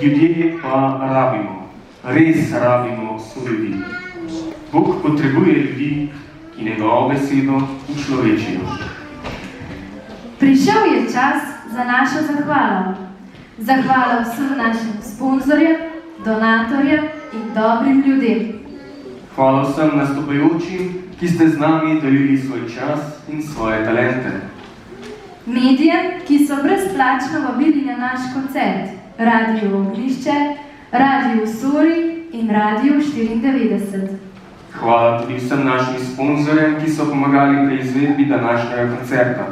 ljudje pa rabimo, res rabimo soljudi. Bog potrebuje ljudi, ki njegovo besedo učlovečijo. Prišel je čas za našo zahvalo. Zahvala vsem našim sponzorjem, donatorjem in dobrim ljudem. Hvala vsem nastopajočim, ki ste z nami delili svoj čas in svoje talente. Medijem, ki so brezplačno vabili na naš koncert, Radio Ognjišče, Radio Sori in Radio 94. Hvala tudi vsem našim sponzorjem, ki so pomagali pri izvedbi današnjega koncerta.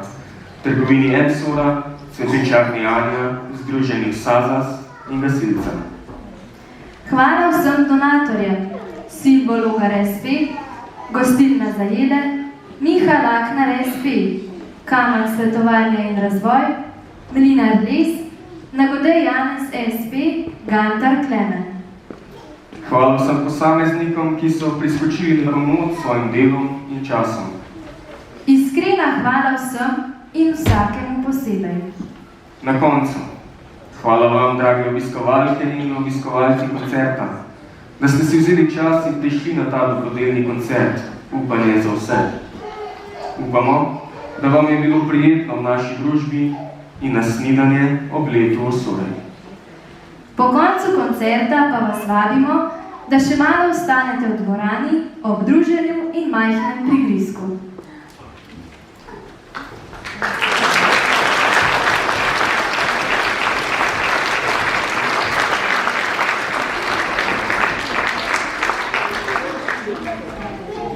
Trgovini Epsora, Cvetličarni Anja, Združenju Sazas in Gasilcem. Hvala vsem donatorjem, Silvo Logar SP, Gostilna za jede, Miha Laknar SP, Kamen svetovanja in razvoj, Mlinar Les, Nagodej Janez SP, Gantar Klemen. Hvala vsem posameznikom, ki so priskočili na pomoč svojim delom in časom. Iskrena hvala vsem in vsakemu posebej. Na koncu, hvala vam, dragi obiskovalke in obiskovalci koncerta, da ste si vzeli čas in prišli na ta dobrodelni koncert, upanje za vse. Upamo, da vam je bilo prijetno v naši družbi in na snidenje ob letu Osorej. Po koncu koncerta pa vas vabimo, da še malo ostanete v dvorani ob druženju in majhnem prigrizku.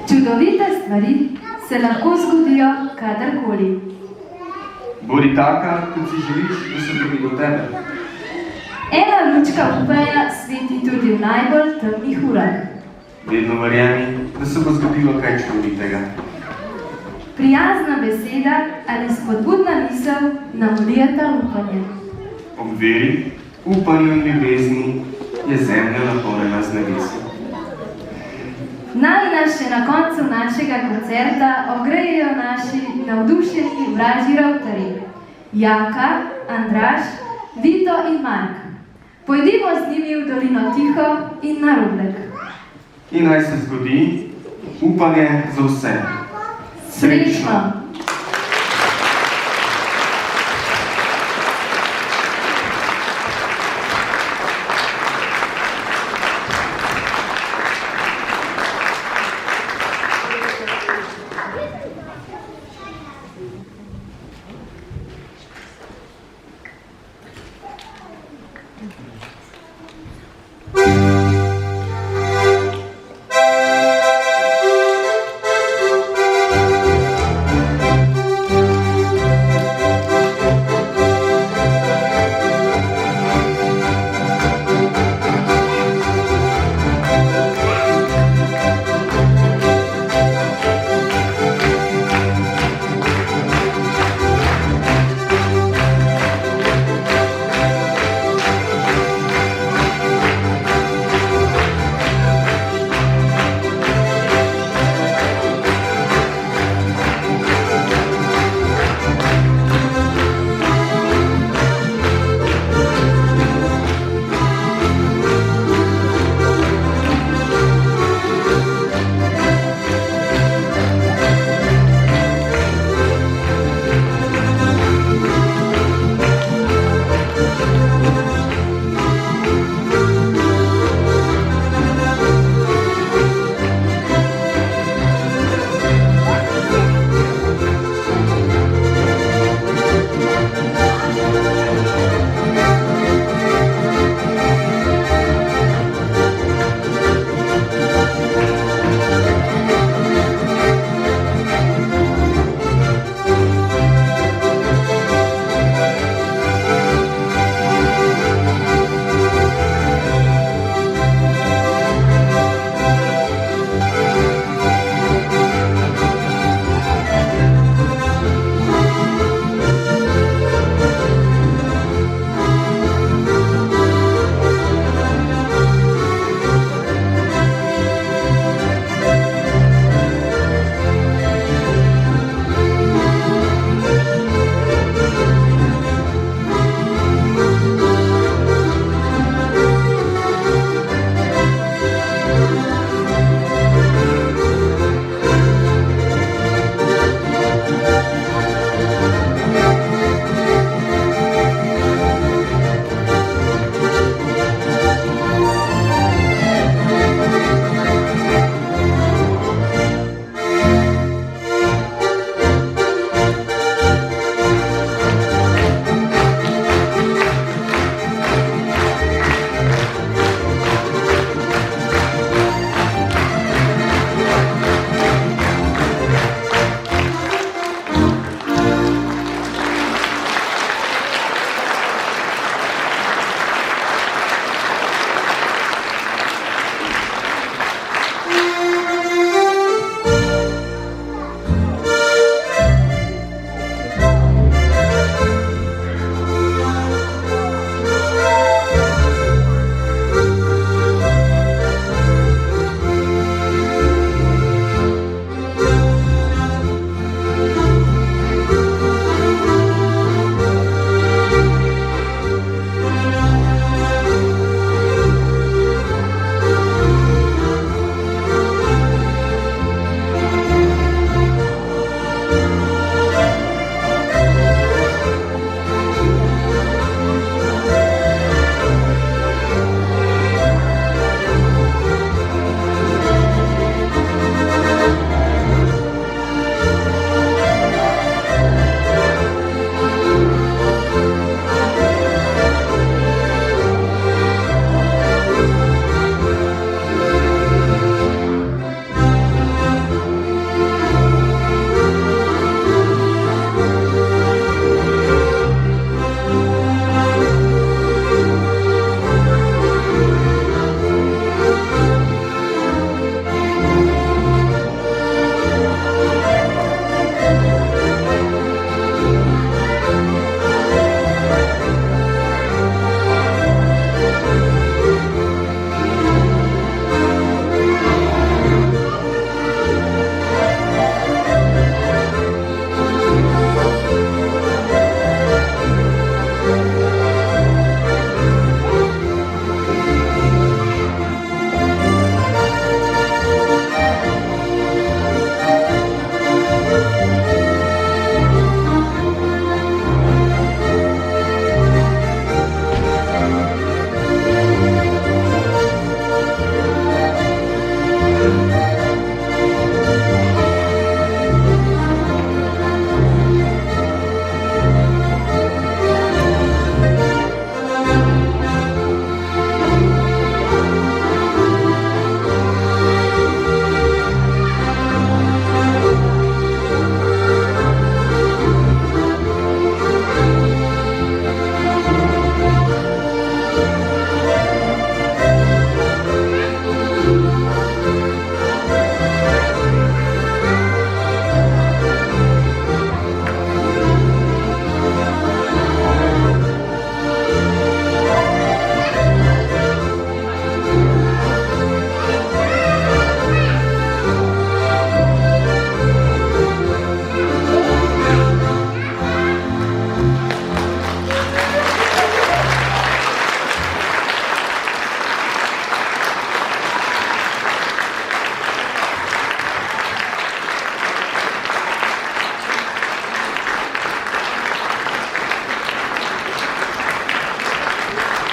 Čudovite stvari se lahko zgodijo kadarkoli. Bodi taka, kot si želiš, da se tudi do tebe. Ena lučka upanja sveti tudi v najbolj temnih urah. Vedno verjemi, da se bo zgodilo kaj čudovitega. Prijazna beseda ali spodbudna misel nam vlijeta upanje. Ob veri, upanju in ljubezni je zemlja napolnjena z nebesi. Naj nas še na koncu našega koncerta ogrejejo naši navdušeni vražji ravtarji, Jaka, Andraž, Vito in Mark. Pojdimo z njimi v dolino Tiho in na Roblek. In naj se zgodi upanje za vse. Srečno!